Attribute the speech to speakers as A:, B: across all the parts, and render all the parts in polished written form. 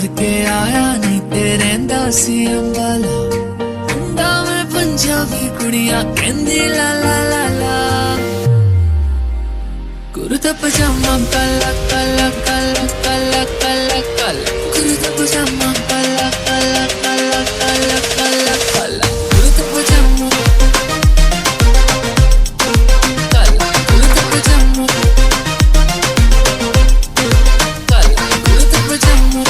A: करके आया नहीं तेरे दासी अंबाला मुंडा में पंजाबी कुड़ियां कहंदी ला ला ला ला कुर्ता पजामा काला काला काला काला काला काला कुर्ता पजामा काला काला काला काला काला काला कुर्ता पजामा काला कुर्ता पजामा काला कुर्ता पजामा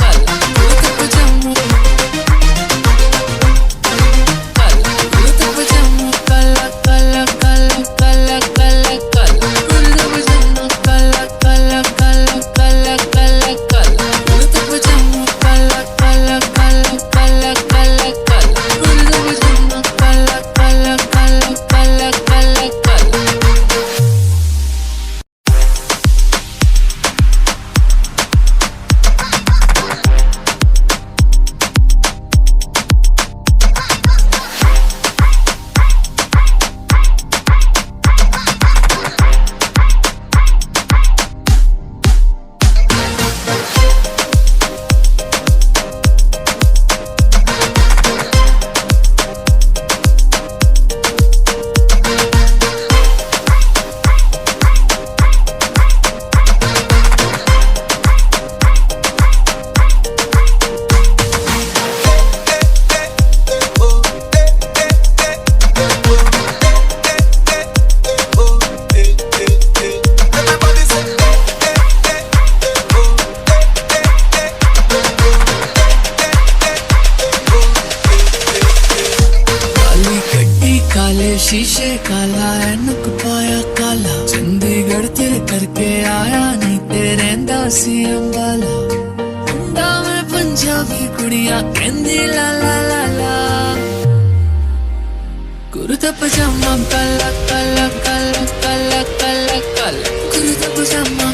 A: काला कुर्ता पजामा काला कुर्ता पजामा काला काला काला काला काला काला कुर्ता पजामा काला काला काला काला काला काला कुर्ता पजामा काला काला काला काला काला काला कुर्ता पजामा काला काला काला काला काला काला काली गड्डी काले शीशे काला ऐनक पाया काला चंडीगढ़ तेरे करके आया नहीं तेरे दासी अंबाला मुंडा में पंजाबी कुड़ियां कहंदी ला ला ला ला कुर्ता पजामा काला काला काला काला काला काला कुर्ता पजामा